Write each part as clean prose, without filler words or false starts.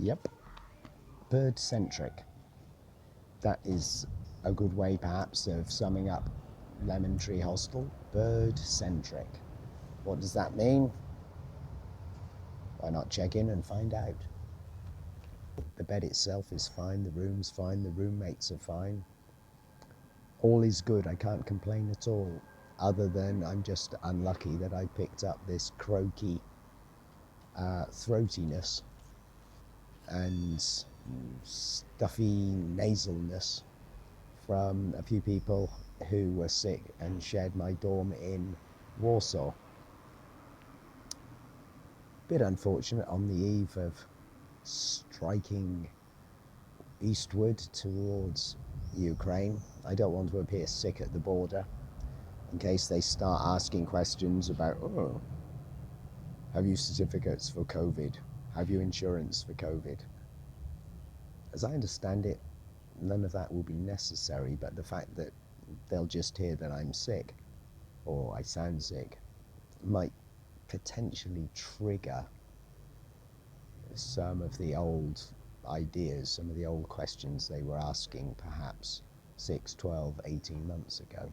Yep, bird-centric. That is a good way, perhaps, of summing up Lemon Tree Hostel. Bird-centric. What does that mean? Why not check in and find out? The bed itself is fine, the room's fine, the roommates are fine. All is good, I can't complain at all, other than I'm just unlucky that I picked up this croaky throatiness and stuffy nasalness from a few people who were sick and shared my dorm in Warsaw. Bit unfortunate on the eve of striking eastward towards Ukraine. I don't want to appear sick at the border in case they start asking questions about, oh, have you certificates for COVID? Have you insurance for COVID? As I understand it, none of that will be necessary, but the fact that they'll just hear that I'm sick or I sound sick might potentially trigger some of the old ideas, some of the old questions they were asking perhaps 6, 12, 18 months ago.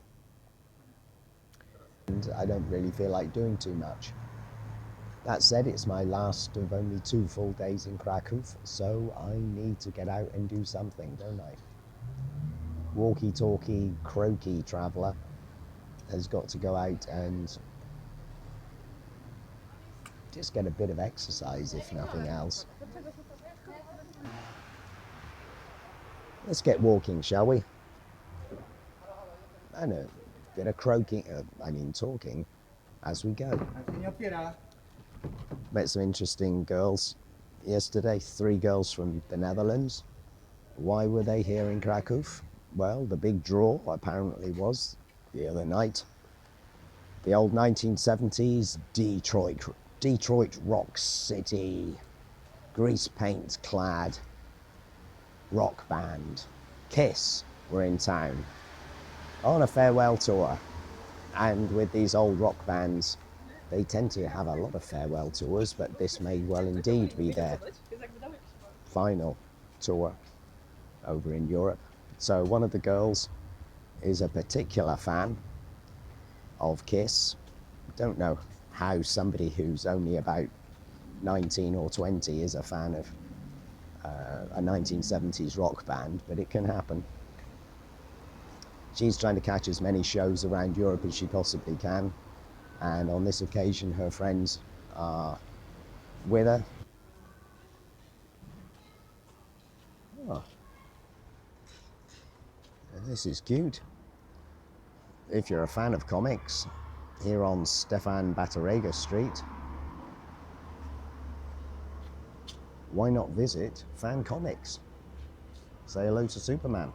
And I don't really feel like doing too much. That said, it's my last of only 2 full days in Krakow, so I need to get out and do something, don't I? Walkie-talkie, croaky traveller has got to go out and just get a bit of exercise, if nothing else. Let's get walking, shall we? And a bit of talking as we go. Met some interesting girls yesterday, 3 girls from the Netherlands. Why were they here in Krakow? Well, the big draw apparently was the other night. The old 1970s Detroit rock city, grease paint clad rock band, Kiss, were in town on a farewell tour. And with these old rock bands, they tend to have a lot of farewell tours, but this may well indeed be their final tour over in Europe. So one of the girls is a particular fan of Kiss. Don't know how somebody who's only about 19 or 20 is a fan of a 1970s rock band, but it can happen. She's trying to catch as many shows around Europe as she possibly can, and on this occasion her friends are with her. Oh, this is cute. If you're a fan of comics, here on Stefan Batorega Street, why not visit Fan Comics? Say hello to Superman.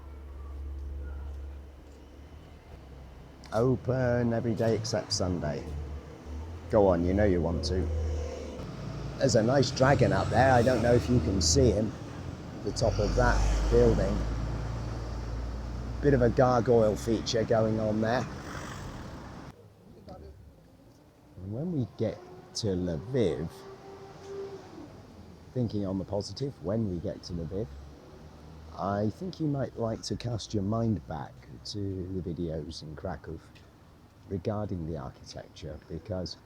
Open every day except Sunday. Go on, you know you want to. There's a nice dragon up there. I don't know if you can see him at the top of that building. Bit of a gargoyle feature going on there. And when we get to Lviv, thinking on the positive, when we get to Lviv, I think you might like to cast your mind back to the videos in Krakow regarding the architecture, because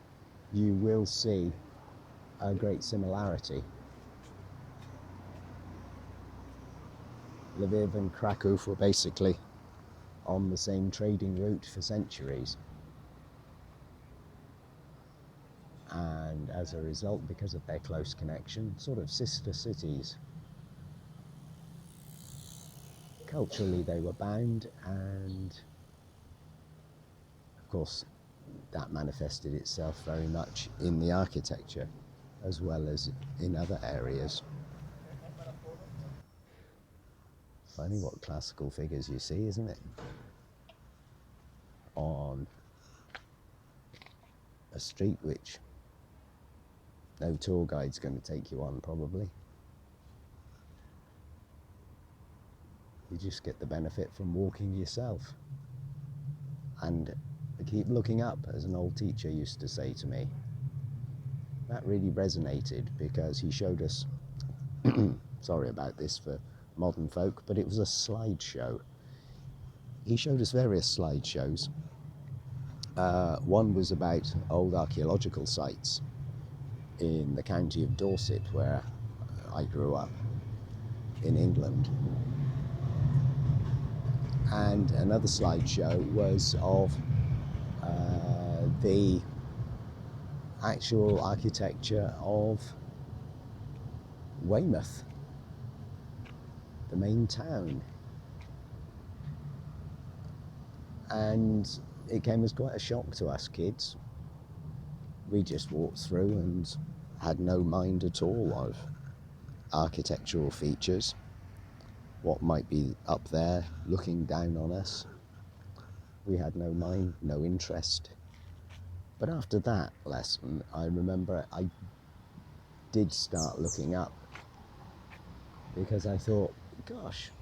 you will see a great similarity. Lviv and Krakow were basically on the same trading route for centuries. And as a result, because of their close connection, sort of sister cities. Culturally they were bound, and of course that manifested itself very much in the architecture as well as in other areas. Funny what classical figures you see, isn't it? On a street which no tour guide's going to take you on, probably. You just get the benefit from walking yourself. And keep looking up, as an old teacher used to say to me. That really resonated, because he showed us Sorry about this for modern folk, but it was a slideshow. He showed us various slideshows. One was about old archaeological sites in the county of Dorset, where I grew up in England. And another slideshow was of the actual architecture of Weymouth, the main town. And it came as quite a shock to us kids. We just walked through and had no mind at all of architectural features, what might be up there looking down on us. We had no mind, no interest. But after that lesson, I remember I did start looking up, because I thought, gosh,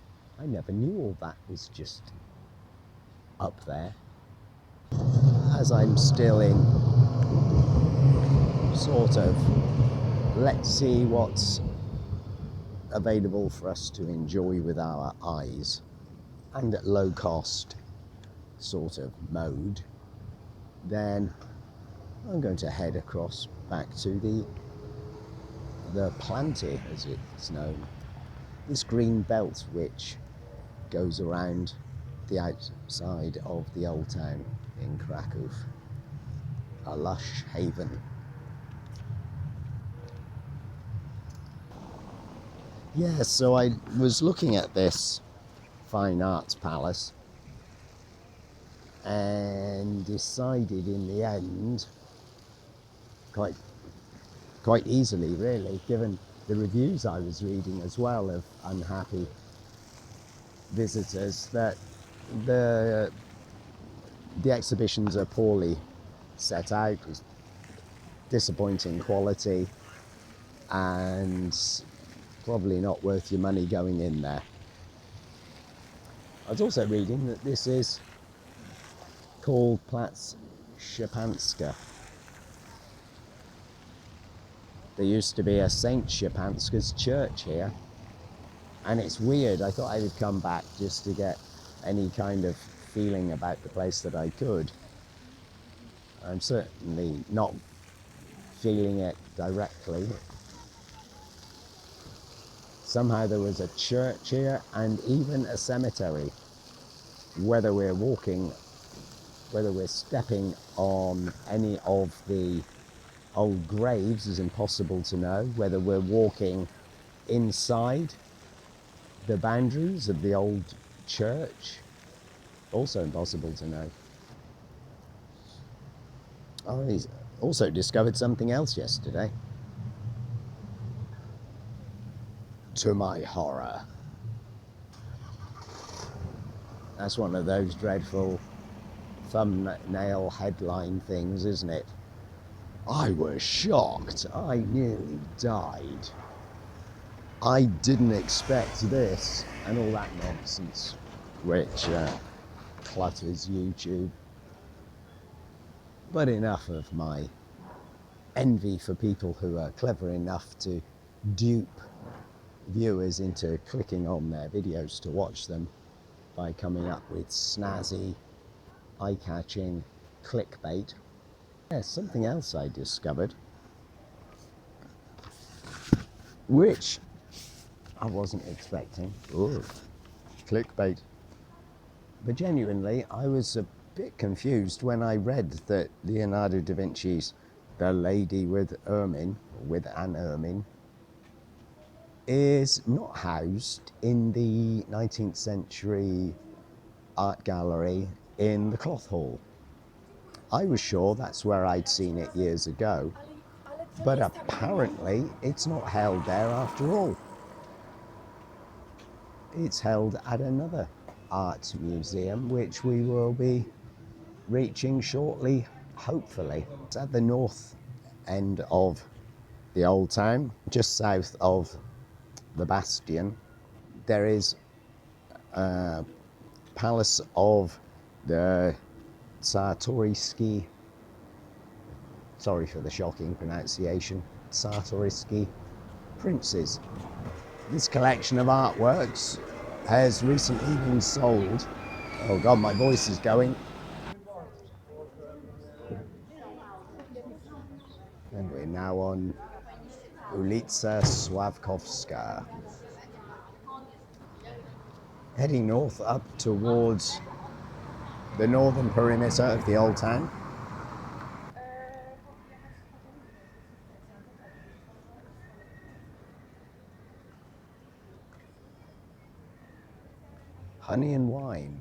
I never knew all that was just up there. As I'm still in sort of, let's see what's available for us to enjoy with our eyes, and at low cost sort of mode, then I'm going to head across back to the Planty, as it's known, this green belt which goes around the outside of the old town in Krakow, a lush haven. Yeah, so I was looking at this fine arts palace and decided in the end, quite easily really, given the reviews I was reading as well of unhappy visitors, that the exhibitions are poorly set out, disappointing quality, and probably not worth your money going in there. I was also reading that this is called Platz Szczepanska. There used to be a Saint Szczepanska's church here, and it's weird. I thought I would come back just to get any kind of feeling about the place that I could. I'm certainly not feeling it directly. Somehow there was a church here and even a cemetery. Whether we're stepping on any of the old graves is impossible to know. Whether we're walking inside the boundaries of the old church, also impossible to know. I also discovered something else yesterday. To my horror. That's one of those dreadful thumbnail headline things, isn't it? I was shocked. I nearly died. I didn't expect this, and all that nonsense which clutters YouTube. But enough of my envy for people who are clever enough to dupe viewers into clicking on their videos to watch them by coming up with snazzy, eye-catching clickbait. Yes, something else I discovered, which I wasn't expecting. Ooh, clickbait. But genuinely, I was a bit confused when I read that Leonardo da Vinci's The Lady with Ermine, with an Ermine, is not housed in the 19th century art gallery in the Cloth Hall. I was sure that's where I'd seen it years ago, but apparently it's not held there after all. It's held at another art museum, which we will be reaching shortly, hopefully. It's at the north end of the old town, just south of the Bastion. There is a palace of the Czartoryski, sorry for the shocking pronunciation, Czartoryski princes. This collection of artworks has recently been sold. Oh God, my voice is going. And we're now on Ulica Sławkowska. Heading north up towards the northern perimeter of the old town. Honey and Wine.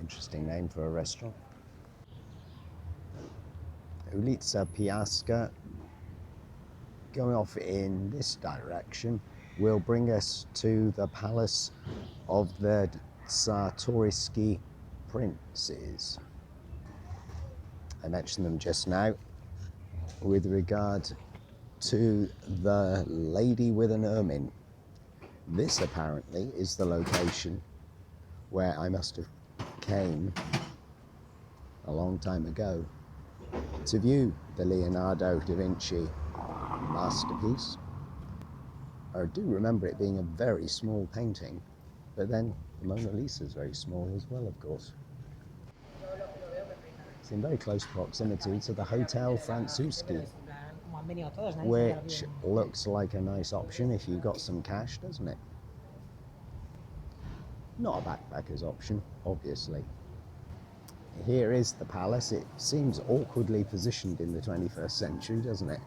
Interesting name for a restaurant. Ulica Piaska, going off in this direction, will bring us to the palace of the Czartoryski princes. I mentioned them just now with regard to the lady with an ermine. This apparently is the location where I must have came a long time ago to view the Leonardo da Vinci masterpiece. I do remember it being a very small painting, but then the Mona Lisa is very small as well, of course. It's in very close proximity to the Hotel Francuski, which looks like a nice option if you've got some cash, doesn't it? Not a backpacker's option, obviously. Here is the palace. It seems awkwardly positioned in the 21st century, doesn't it?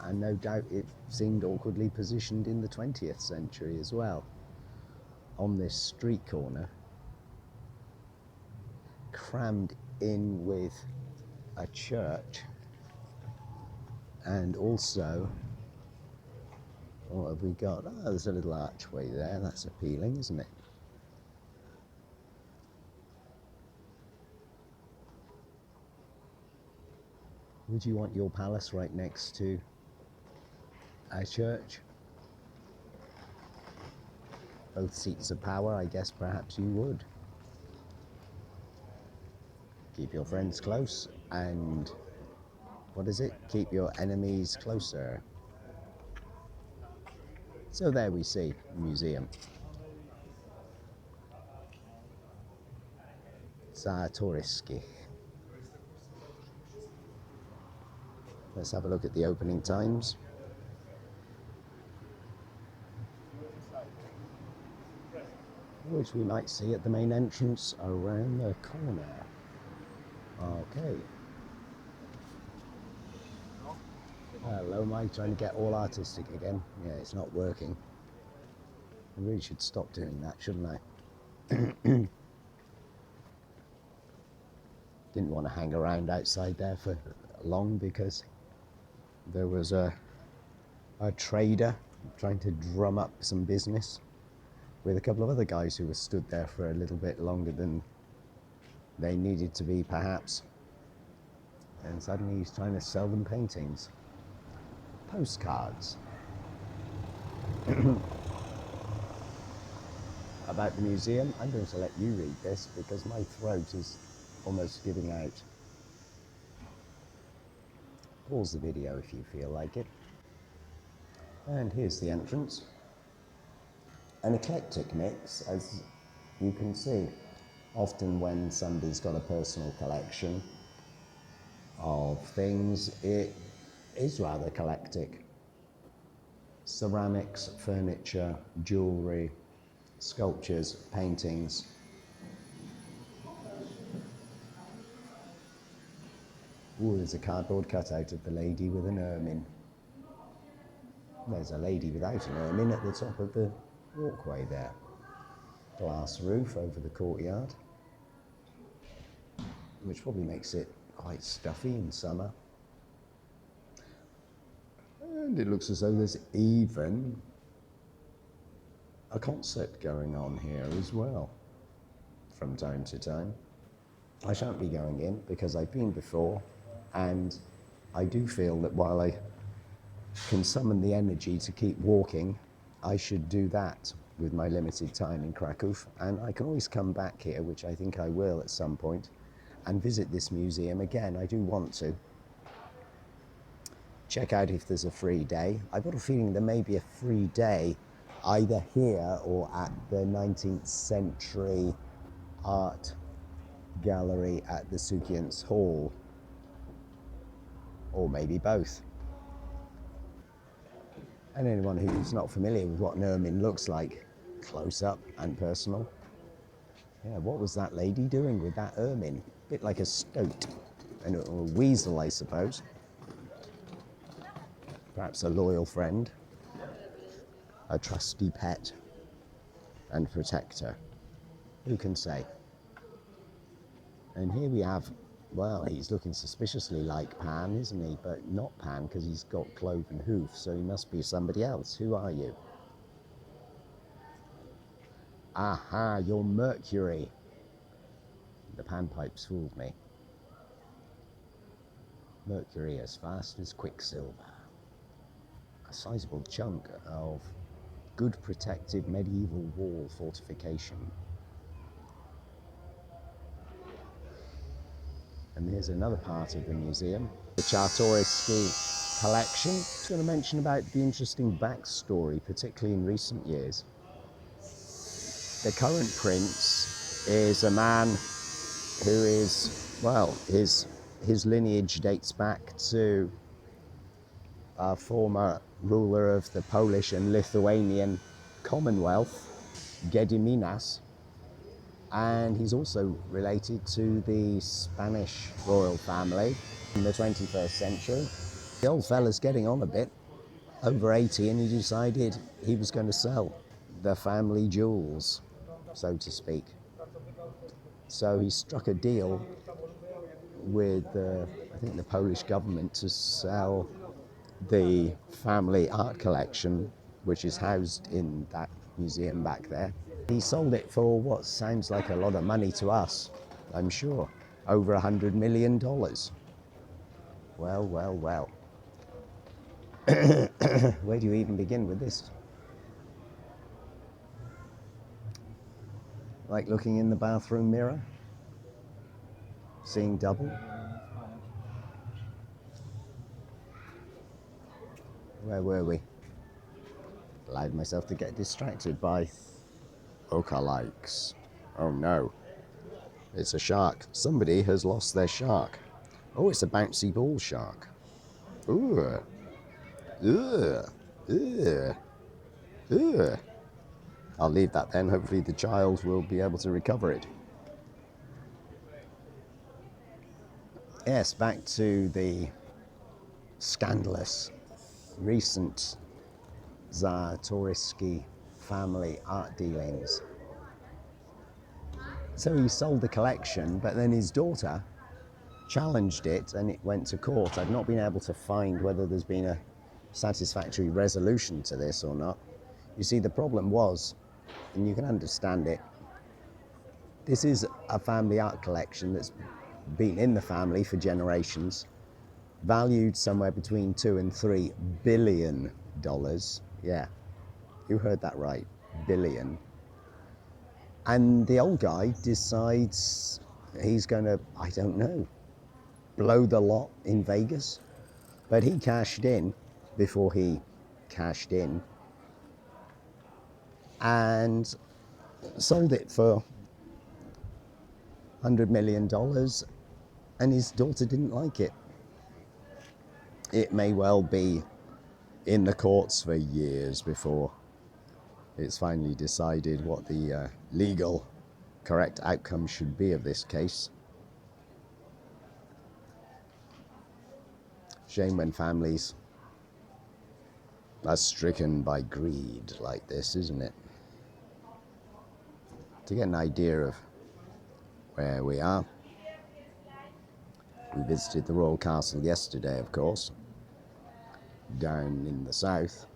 And no doubt it seemed awkwardly positioned in the 20th century as well. On this street corner, crammed in with a church, and also, what have we got? Oh, there's a little archway there. That's appealing, isn't it? Would you want your palace right next to a church? Both seats of power, I guess perhaps you would. Keep your friends close, and what is it? Keep your enemies closer. So there we see a museum. Czartoryski. Let's have a look at the opening times. Which we might see at the main entrance around the corner. Okay. Hello, Mike, trying to get all artistic again. Yeah, it's not working. I really should stop doing that, shouldn't I? Didn't want to hang around outside there for long because there was a trader trying to drum up some business with a couple of other guys who were stood there for a little bit longer than they needed to be, perhaps. And suddenly he's trying to sell them paintings. Postcards. About the museum, I'm going to let you read this because my throat is almost giving out. Pause the video if you feel like it. And here's the entrance. An eclectic mix, as you can see. Often when somebody's got a personal collection of things, it is rather eclectic. Ceramics, furniture, jewellery, sculptures, paintings. Ooh, there's a cardboard cutout of the lady with an ermine. There's a lady without an ermine at the top of the walkway there. Glass roof over the courtyard, which probably makes it quite stuffy in summer. And it looks as though there's even a concert going on here as well from time to time. I shan't be going in because I've been before, and I do feel that while I can summon the energy to keep walking, I should do that with my limited time in Krakow, and I can always come back here, which I think I will at some point, and visit this museum again. I do want to. check out if there's a free day. I've got a feeling there may be a free day either here or at the 19th century art gallery at the Sukians Hall, or maybe both. And anyone who's not familiar with what an ermine looks like, close up and personal. Yeah, what was that lady doing with that ermine? A bit like a stoat, and a weasel, I suppose. Perhaps a loyal friend, a trusty pet and protector. Who can say? And here we have, well, he's looking suspiciously like Pan, isn't he? But not Pan, because he's got cloven hoof, so he must be somebody else. Who are you? Aha, you're Mercury. The panpipes fooled me. Mercury as fast as quicksilver. A sizable chunk of good protected medieval wall fortification. And here's another part of the museum, the Czartoryski collection. I was going to mention about the interesting backstory, particularly in recent years. The current prince is a man who is, well, his lineage dates back to a former ruler of the Polish and Lithuanian Commonwealth, Gediminas, and he's also related to the Spanish royal family in the 21st century. The old fella's getting on a bit, over 80, and he decided he was going to sell the family jewels, so to speak. So he struck a deal with, I think, the Polish government to sell the family art collection, which is housed in that museum back there. He sold it for what sounds like a lot of money to us, I'm sure. Over $100 million. Well, well, well. Where do you even begin with this? Like looking in the bathroom mirror? Seeing double? Where were we? Allowed myself to get distracted by lookalikes. Oh no. It's a shark. Somebody has lost their shark. Oh, it's a bouncy ball shark. Ooh. Ugh. Ugh. Ugh. I'll leave that then. Hopefully the child will be able to recover it. Yes, back to the scandalous recent Czartoryski family art dealings. So he sold the collection, but then his daughter challenged it and it went to court. I've not been able to find whether there's been a satisfactory resolution to this or not. You see, the problem was, and you can understand it, this is a family art collection that's been in the family for generations, valued somewhere between $2 and $3 billion. Yeah, you heard that right, billion. And the old guy decides he's going to, I don't know, blow the lot in Vegas. But he cashed in before he cashed in and sold it for $100 million, and his daughter didn't like it. It may well be in the courts for years before it's finally decided what the legal correct outcome should be of this case. Shame when families are stricken by greed like this, isn't it? To get an idea of where we are, we visited the Royal Castle yesterday, of course, down in the south,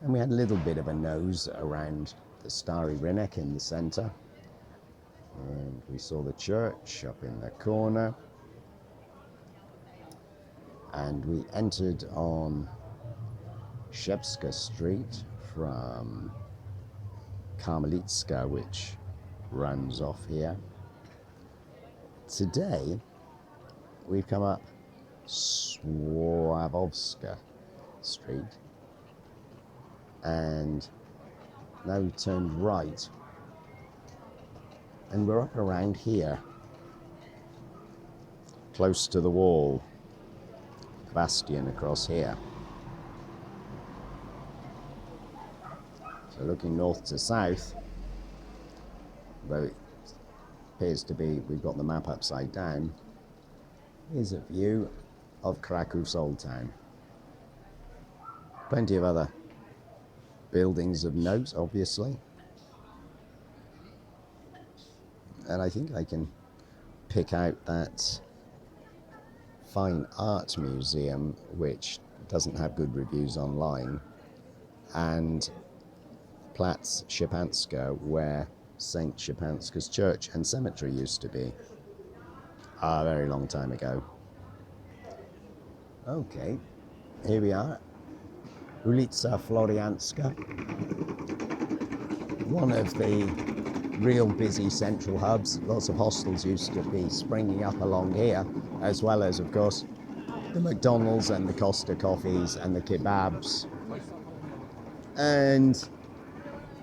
and we had a little bit of a nose around the Starry Rinneck in the centre, and we saw the church up in the corner, and we entered on Szewska Street from Karmelitska, which runs off here. Today we've come up Sławowska Street, and now we turned right, and we're up around here, close to the wall, bastion across here. So looking north to south, though it appears to be, we've got the map upside down, is a view of Krakow's Old Town. Plenty of other buildings of note, obviously. And I think I can pick out that fine art museum, which doesn't have good reviews online, and Platz Szczepanska, where St. Szczepanska's church and cemetery used to be a very long time ago. Okay, here we are, Ulica Florianska, one of the real busy central hubs. Lots of hostels used to be springing up along here, as well as, of course, the McDonald's and the Costa coffees and the kebabs and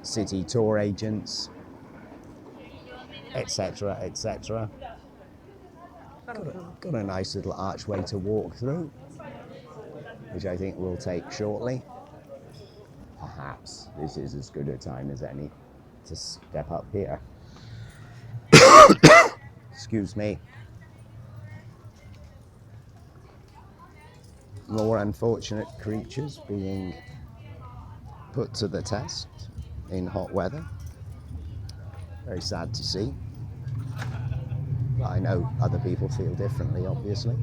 city tour agents, etc., etc. Got a nice little archway to walk through, which I think we'll take shortly. Perhaps this is as good a time as any to step up here. Excuse me. More unfortunate creatures being put to the test in hot weather. Very sad to see. But I know other people feel differently, obviously.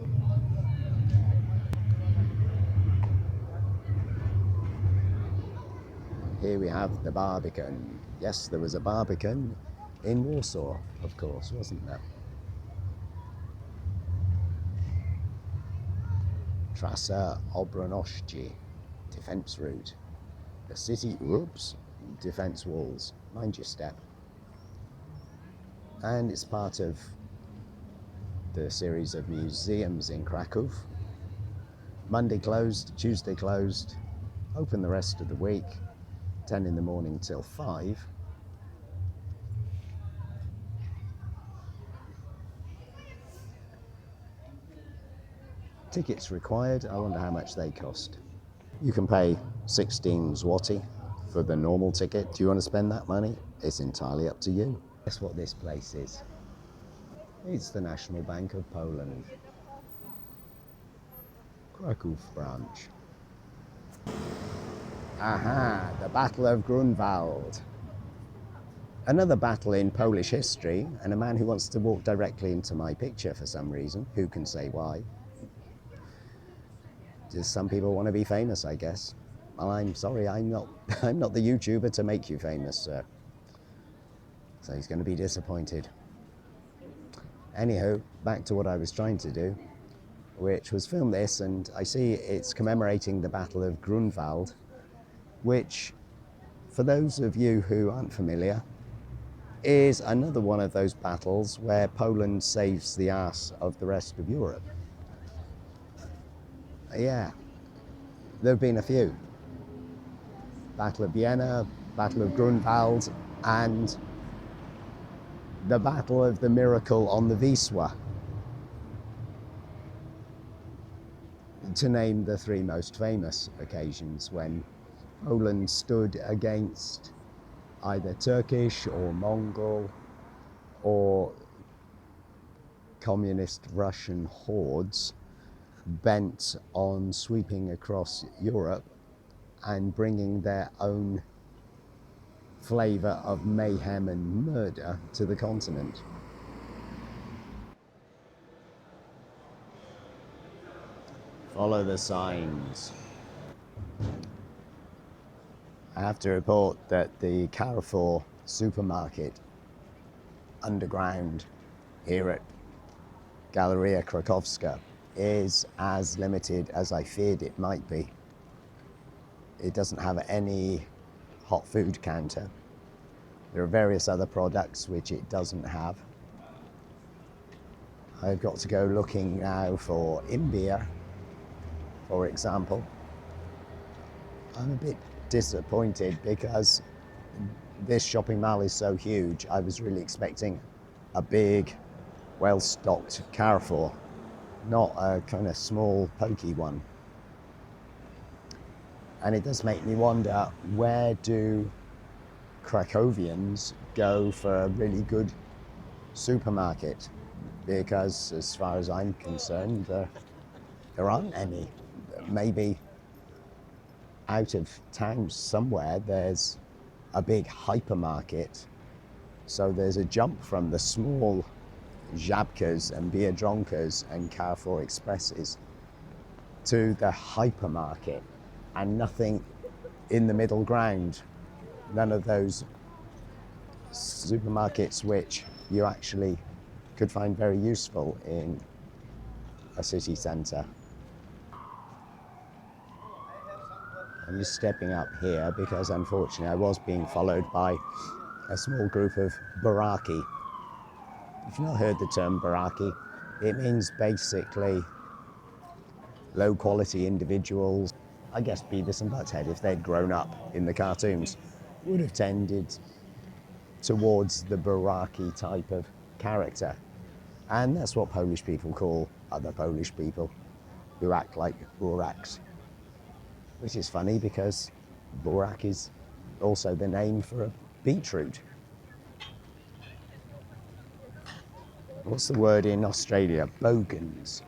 Here we have the Barbican. Yes, there was a Barbican in Warsaw, of course, wasn't there? Trasa Obroności, defense route. The city, oops, defense walls. Mind your step. And it's part of the series of museums in Krakow. Monday closed, Tuesday closed, open the rest of the week, 10 in the morning till 5. Tickets required. I wonder how much they cost. You can pay 16 zloty for the normal ticket. Do you want to spend that money? It's entirely up to you. Guess what this place is? It's the National Bank of Poland. Krakow branch. Aha, the Battle of Grunwald. Another battle in Polish history, and a man who wants to walk directly into my picture for some reason. Who can say why? Just some people want to be famous, I guess. Well, I'm sorry, I'm not the YouTuber to make you famous, sir. So he's going to be disappointed. Anywho, back to what I was trying to do, which was film this, and I see it's commemorating the Battle of Grunwald, which, for those of you who aren't familiar, is another one of those battles where Poland saves the ass of the rest of Europe. Yeah, there have been a few. Battle of Vienna, Battle of Grunwald, and the Battle of the Miracle on the Wisła, to name the three most famous occasions when Poland stood against either Turkish or Mongol or communist Russian hordes bent on sweeping across Europe and bringing their own flavour of mayhem and murder to the continent. Follow the signs. I have to report that the Carrefour supermarket underground here at Galeria Krakowska is as limited as I feared it might be. It doesn't have any hot food counter. There are various other products which it doesn't have. I've got to go looking now for Imbir, for example. I'm a bit disappointed because this shopping mall is so huge. I was really expecting a big, well-stocked Carrefour, not a kind of small, pokey one. And it does make me wonder, where do Krakowians go for a really good supermarket? Because as far as I'm concerned, there aren't any. Maybe out of town somewhere there's a big hypermarket, so there's a jump from the small Żabkas and Biedronkas and Carrefour Expresses to the hypermarket, and nothing in the middle ground. None of those supermarkets which you actually could find very useful in a city centre. I'm just stepping up here because unfortunately I was being followed by a small group of baraki. If you've not heard the term baraki, it means basically low quality individuals. I guess Beavis and Butthead, if they'd grown up in the cartoons, would have tended towards the baraki type of character. And that's what Polish people call other Polish people who act like buraks. Which is funny because burak is also the name for a beetroot. What's the word in Australia? Bogans.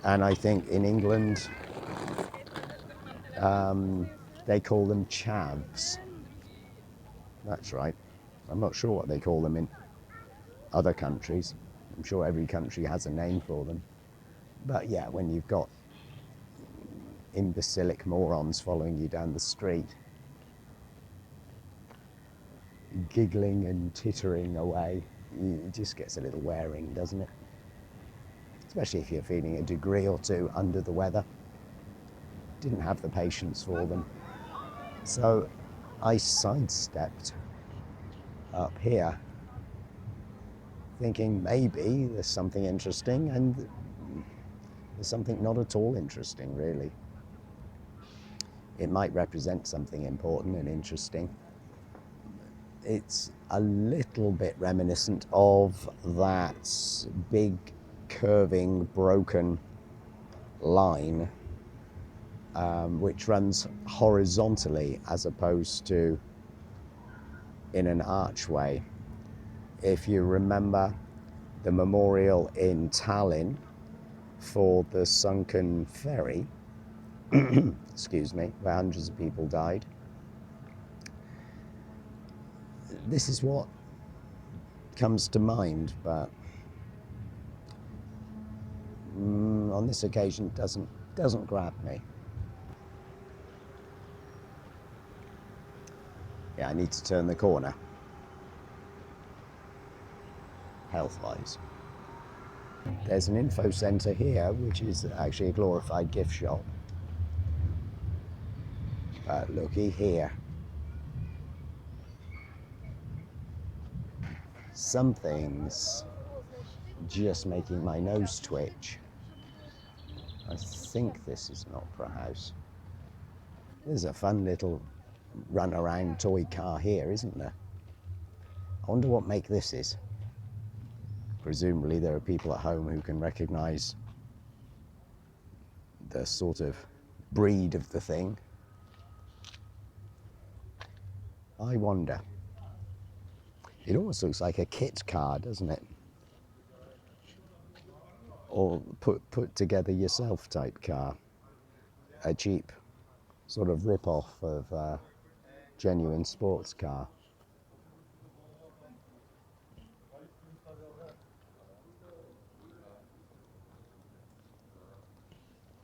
And I think in England, they call them chavs. That's right. I'm not sure what they call them in other countries. I'm sure every country has a name for them. But yeah, when you've got imbecilic morons following you down the street, giggling and tittering away, it just gets a little wearing, doesn't it? Especially if you're feeling a degree or two under the weather. Didn't have the patience for them. So I sidestepped up here, thinking maybe there's something interesting, and there's something not at all interesting, really. It might represent something important and interesting. It's a little bit reminiscent of that big, curving, broken line which runs horizontally as opposed to in an archway. If you remember the memorial in Tallinn for the sunken ferry, excuse me, where hundreds of people died, this is what comes to mind, but on this occasion it doesn't grab me. Yeah, I need to turn the corner, health-wise. There's an info centre here, which is actually a glorified gift shop. But looky here. Something's just making my nose twitch. I think this is an opera house. There's a fun little run-around toy car here, isn't there? I wonder what make this is. Presumably there are people at home who can recognise the sort of breed of the thing. I wonder. It almost looks like a kit car, doesn't it? Or put together yourself type car. A cheap sort of rip-off of a genuine sports car.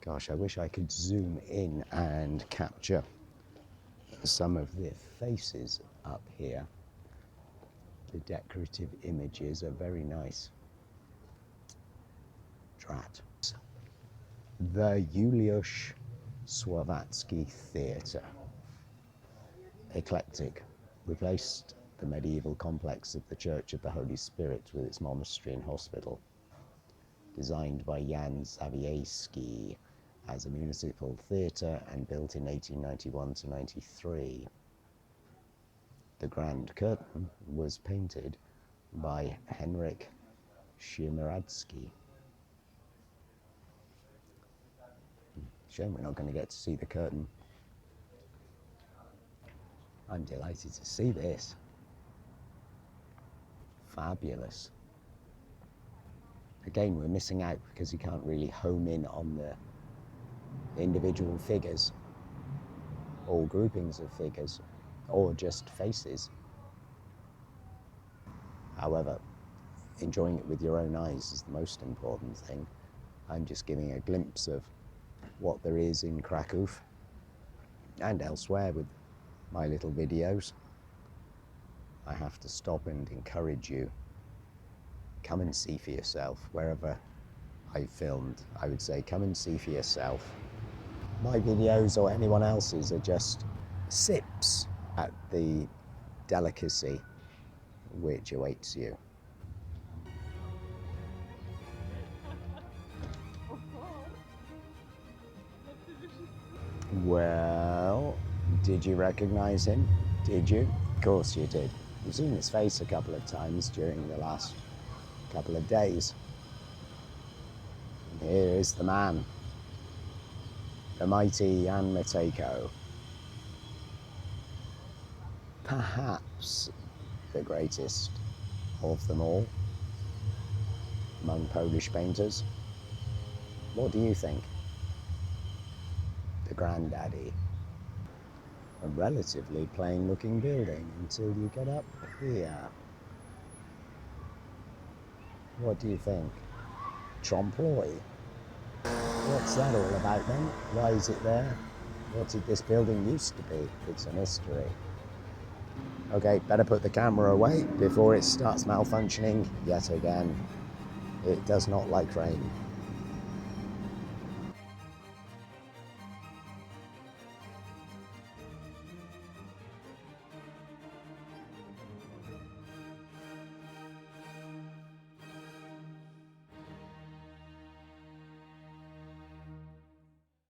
Gosh, I wish I could zoom in and capture some of the faces up here. The decorative images are very nice. Drat. The Juliusz Słowacki Theatre. Eclectic. Replaced the medieval complex of the Church of the Holy Spirit with its monastery and hospital. Designed by Jan Zawieski as a municipal theatre and built in 1891 to 93. The Grand Curtain was painted by Henryk Szymanski. Shame we're not going to get to see the curtain. I'm delighted to see this. Fabulous. Again, we're missing out because you can't really home in on the individual figures or groupings of figures or just faces. However, enjoying it with your own eyes is the most important thing. I'm just giving a glimpse of what there is in Krakow and elsewhere with my little videos. I have to stop and encourage you. Come and see for yourself wherever I filmed. I would say come and see for yourself. My videos or anyone else's are just sips at the delicacy which awaits you. Well, did you recognize him? Did you? Of course you did. You've seen his face a couple of times during the last couple of days. And here is the man, the mighty Jan Matejko. Perhaps the greatest of them all among Polish painters. What do you think? The granddaddy. A relatively plain looking building until you get up here. What do you think? Trompe-l'oeil. What's that all about then? Why is it there? What did this building used to be? It's a mystery. Okay, better put the camera away before it starts malfunctioning yet again. It does not like rain.